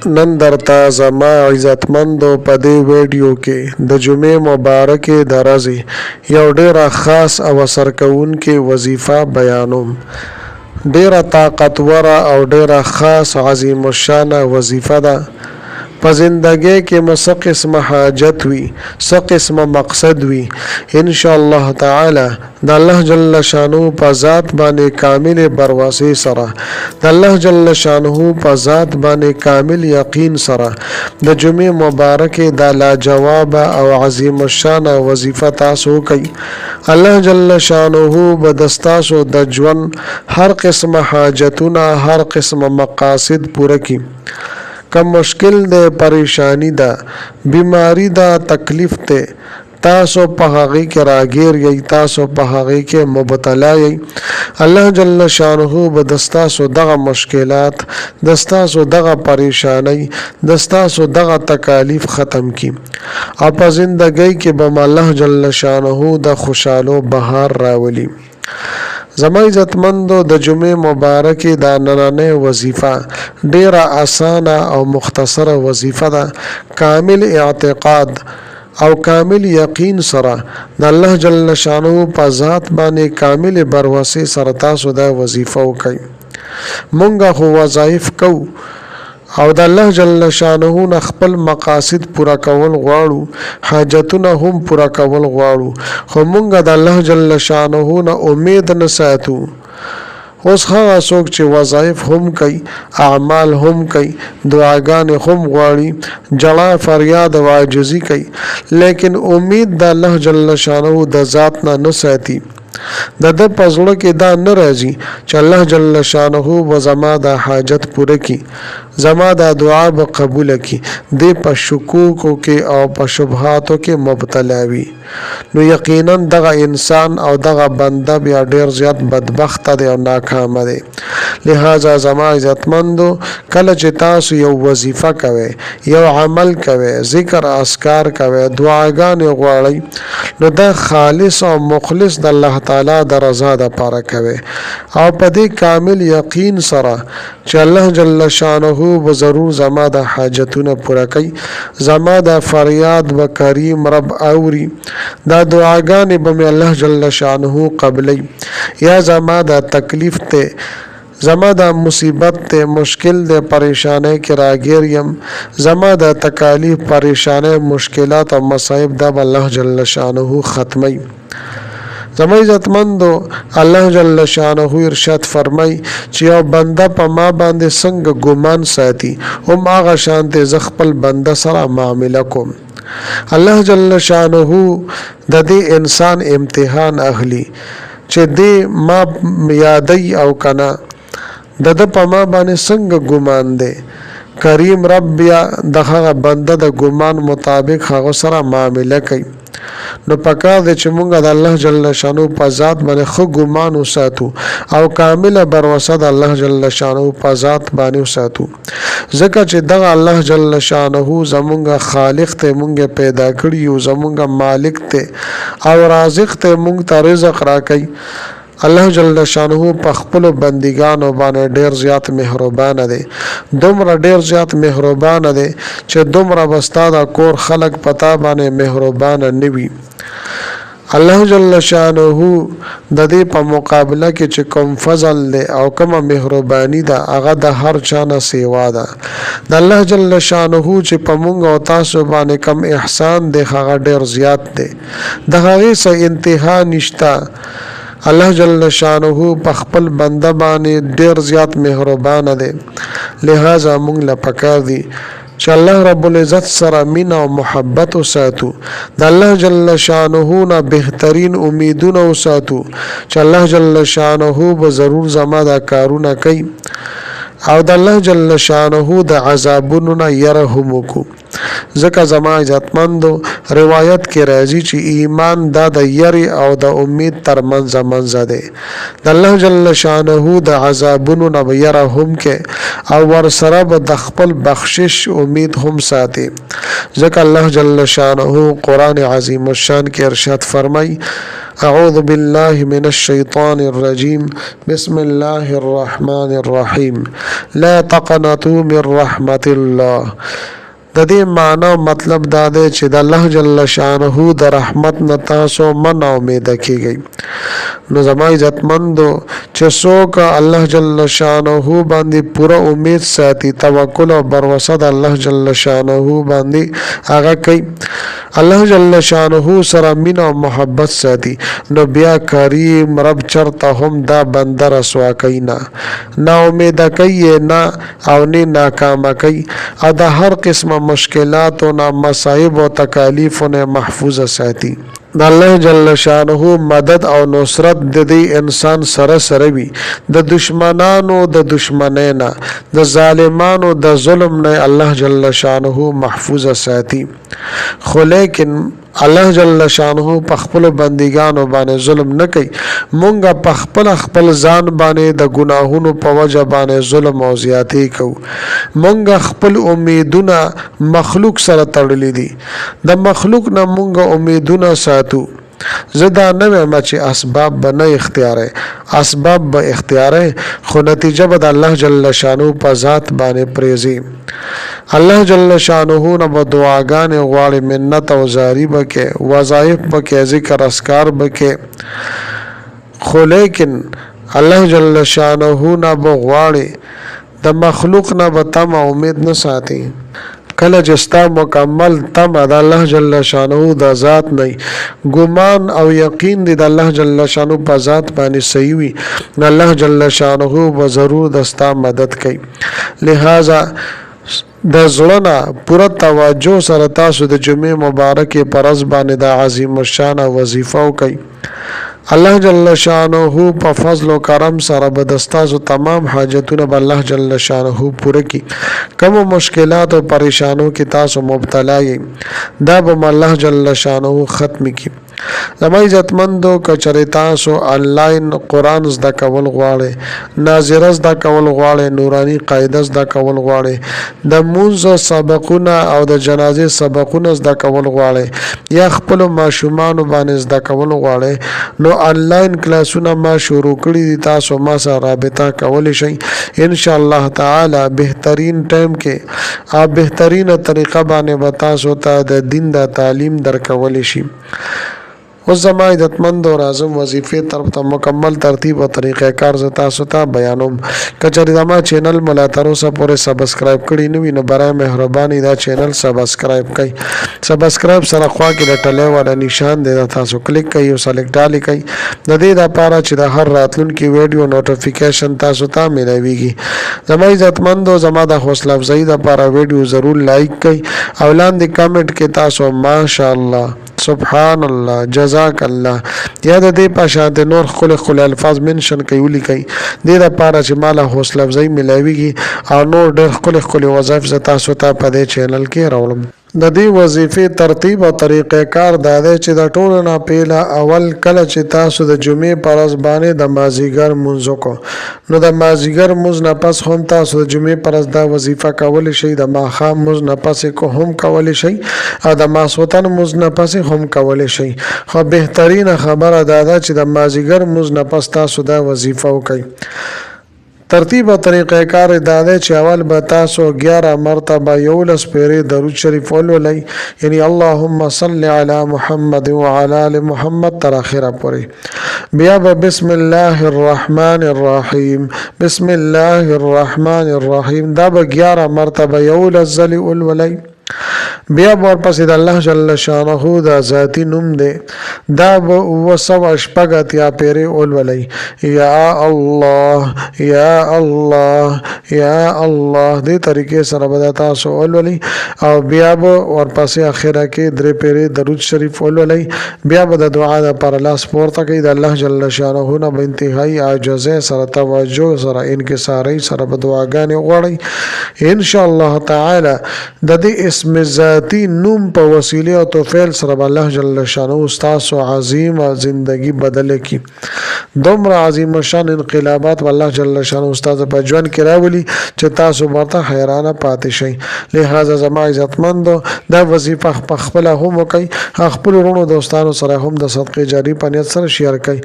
نن درته زما عزتمندو په دې ویډیو کې د جمعې مبارکې د ورځې یو ډیره خاص او اثر کوونکې وظیفه بیانوم. ډیره طاقتوره او ډیره خاص عظیم الشانه وظیفه ده. په زندګۍ کې مو څه قسمه حاجت وي، څه قسمه مقصد وي، ان شاء الله تعالی د الله جل شانه په ذات باندې کامل برواسي سره، د الله جل شانه په ذات باندې کامل یقین سره د جمعې مبارکه د لاجواب او عظیم الشانه وظیفه تاسو کوي. الله جل شانه به دستاسو د ژوند هر قسمه حاجتونه، هر قسمه مقاصد پوره کړي. کم مشکل ده، پریشانی ده، بیماری ده، تکلیف ده، تاسو په هغه کې راګیر یی، تاسو په هغه کې مبتلا یی. الله جل شانه به دستاسو دغه مشکلات، دستاسو دغه پریشانی، دستاسو دغه تکالیف ختم کی او په زندګۍ کې به الله جل شانه د خوشالو بهار راولي. زما عزتمندو د جمعې مبارکې د نننۍ وظیفه ډیره اسانه او مختصره وظیفه ده. کامل اعتقاد او کامل یقین سره د الله جل شانه په ذات باندې کامل برواسي سره تاسو دا وظیفه وکړئ. مونږه خو وظایف کوو او د الله جل شانه نه خپل مقاصد پورا کول غواړو، حاجتونه هم پورا کول غواړو، خو مونږ د الله جل شانه نه امید نه ساتو. اوس هغه څوک چې وظایف هم کوي، اعمال هم کوي، دعاګانې هم غواړي، جړا فریاد او عاجزي کوي، لیکن امید د الله جل شانه د ذات نه ساتي. د پزړه کې دا نه راځي چې الله جل شانه و زما د حاجت پوره کړي، زما د دعا به قبول کړي. د په شکوکو کې او په شبهاتو کې مبتلا وي، نو یقینا دغه انسان او دغه بنده بیا ډیر زیات بدبخت دی او ناکام دی. لہذا زما عزتمندو، کله چې تاسو یو وظیفه کوئ، یو عمل کوئ، ذکر اذکار کوئ، دعاګانې غواړئ، نو دا خالص او مخلص د الله تعالی د رضا د پاره کوي او په دې کامل یقین سره چې الله جل شانه به ضرور زما د حاجتونه پوره کوي، زما د فریاد و کریم رب اوري، دا دعاګانې به الله جل شانه قبلي. یا زما د تکلیف ته، زما د مصیبت ته، مشکل ده، پریشانه کې راګیر یم، زما د تکالیف، پریشانه، مشکلات او مصائب د الله جل شانه ختمي. زما عزتمندو، الله جل شانه ارشاد فرمای چې یو بنده په ما باندې څنګه ګمان ساتي، هم هغه شانته ز خپل بنده سره معامله کوم. الله جل شانه د دې انسان امتحان اخلي چې دې ما یادای او کنا د په ما باندې څنګه ګمان دی. کریم رب یا دغه بنده د ګمان مطابق هغه سره معامله کوي. نو پکار دی چې مونږ د الله جل شانه په ذات باندې خو ګمان وساتو او کامله بروسه د الله جل شانه په ذات باندې وساتو، ځکه چې دغه الله جل شانه زمونږ خالق ته مونږ پیدا کړی او زمونږ مالک ته او رازق ته مونږ ته رزق راکړي. الله جل شانه په خپل بندګانو باندې ډیر زیات مهربان دی، دومره ډیر زیات مهربان دی چې دومره بستاده کور خلق پتا باندې مهربان نه وي. الله جل شانه د دې په مقابله کې چې کوم فضل دی او کوم مهرباني ده، هغه د هر چا نه سیوا ده. د الله جل شانه چې په مونږ او تاسو باندې کم احسان دی، هغه ډیر زیات دی، د هغې څه انتها نشته. الله جل شانه په خپل بنده باندې ډیر زیات مهربان دی. لہذا مونږ له پکار دی چې الله رب العزت سره مینه او محبت وساتو، د الله جل شانه نه بهترین امیدونه وساتو چې الله جل شانه به ضرور زما دا کارونه کوي او د الله جل شانه د عذابونو نه يرهم کو. ځکه زما عزتمندو، روایت کې راځي چې ایمان دا د یری او د امید ترمنځ منځ دی. د الله جل شانه د عذابونو نه يرهم کې او ور سره به د خپل بخشش امید هم ساتي. ځکه الله جل شانه قرآن عظیم الشان کې ارشاد فرمای اعوذ بالله من الشیطان الرجیم بسم الله الرحمن الرحیم لا تقنطوا من رحمت الله. د دې معنی او مطلب دا دی چې د الله جل شانه د رحمت نه تاسو من امید کیږئ. نو زما عزتمندو چې څوک الله جل شانه باندې پوره امید ساتي، توکل او بروسه د الله جل شانه باندې هغه کوي، الله جل شانه سره مینه او محبت ساتي، نو بیا کریم رب چرته هم دا بنده رسوا کوي نه، نا امید کوي نه او نه ناکامه کوي، او د هر قسمه مشکلات او مصائب او تکالیف نه محفوظ ساتي. د الله جل شانه مدد او نصرت د دې انسان سره سره وي، د دشمنانو د دشمنینا، د ظالمانو د ظلم نه الله جل شانه محفوظ ساتي. خو لیکن الله جل شانه په خپل بندګانو باندې ظلم نه کوي. مونږه په خپل ځان باندې د ګناهونو په وجه باندې ظلم او زیاتی کوو. مونږه خپل امیدونه مخلوق سره تړلې دي، د مخلوق نه مونږه امیدونه ساتو. زدا نه وایم چې اسباب به نه اختیاره، اسباب به اختیاره، خو نتیجه به د الله جل شانه په ذات باندې پریزي. الله جل شانه نه به دعاګانې غواړي، منت او زاری بکې، وظایف بکې، ذکر اسکار بکې، خو لیکن الله جل شانه نه به غواړي د مخلوق نه به تم امید نه ساتي. کله چې ستا مکمل تمه د الله جل شانه د ذات نه ګمان او یقین دی د الله جل شانه په ذات باندې صحیح وي، الله جل شانه به ضرور د ستا مدد کوي. لہذا د زړه پوره توجه سره تاسو د جمعې مبارکې پر ورځ باندې د عظیم الشان وظیفه وکړئ. الله جل شانه په فضل او کرم سره به د ستاسو تمام حاجتونه به الله جل شانه پوره کړي. کوم مشکلات او پریشانو کې تاسو مبتلا یې دا به الله جل شانه ختم کړي. زما عزتمندو کچری تاسو آنلاین قرآن زده کول غواړئ، ناظره زده کول غواړئ، نورانی قاعده زده کول غواړئ، د مونځ سبقونه او د جنازې سبقونه زده کول غواړئ، یا خپل ماشومان باندې زده کول غواړئ، نو آنلاین کلاسونه ما شروع کړي دي. تاسو ما سره رابطه کولی شئ ان شاء الله تعالی. بهترین ټایم کې او بهترینه طریقه باندې به تاسو ته د دین د تعلیم درکولی شي. اوس زما عزتمندو راځم وظیفې طرف ته. مکمل ترتیب او طریقې کار زه تاسو ته بیانوم. که چېرې زما چینل مو لا تر اوسه پورې سبسکرایب کړي نه وي نو برای مهرباني دا چینل سبسکرایب کړئ. سبسکرایب سره خوا کې د ټلۍ والا نشان دی، تاسو کلیک کړئ او سلیکټ ډالې کړئ، د دې لپاره چې د هر راتلونکي ویډیو نوټیفیکیشن تاسو ته ملويږي. زما عزتمندو زما د حوصله افزایي لپاره ویډیو ضرور لایک کړئ او لاندې کمنټ کې تاسو ماشاءالله، سبحان الله، جزاک الله یا د دې په شان د نور خل الفاظ منشن کوي ولیکي، د دې لپاره چې مال حوصله افزایي ملويږي او نور ډېر خل وظایف ز تاسو ته په دې چینل کې راوړم. د دې وظیفې ترتیب او طریقې کار دا دی چې د ټولو نه پیله اول کله چې تاسو د جمعې پر ورځ باندې د مازیګر مونځ وکړو، نو د مازیګر مونځ نه پس هم تاسو د جمعې پر ورځ دا وظیفه کولی شئ، د ماښام مونځ نه پس هم کولی شئ او د ماسخوتن مونځ نه پس هم کولی شئ. خو بهترینه خبره دا ده چې د مازیګر مونځ نه پس تاسو دا وظیفه وکړئ. ترتیب او طریقې کار دا دی چې اول به تاسو 11 مرتبه 11 پیرې درود شریف ولولئ، یعنی اللهم صل علی محمد وعلى آل محمد تر اخره پورې. بیا به بسم الله الرحمن الرحیم، بسم الله الرحمن الرحیم دا به 11 مرتبه 11 ځلې ولولئ. بیا ورپسې د الله جل شانه د ذاتی نوم دی دا به 280 پیرې ولولئ، یا الله یا الله یا الله، دې طریقې سره به تاسو ولولئ. او بیا به ورپسې اخره کې 3 پیرې درود شریف ولولئ. بیا به د دعا لپاره لاس پورته کړئ، د الله جل شانه نه به انتهایی عاجزۍ سره توجه سره انکسارۍ سره به دعاګانې وغواړئ. ان شاء الله تعالی د دې اسم ذاتی نوم په وسیله او توفیل سره الله جل شانه تاسو عظیم زندگی بدل کی. دومره عظیم شان انقلابات والله جل شانه استاد په ژوند کې راولي چې تاسو ورته حیرانه پاتې شئ. لہذا زما عزتمندو دا وظیفه په خپل هم کوي، خپل ورونو دوستانو سره هم د صدقې جاری په نیت سره شیر کوي.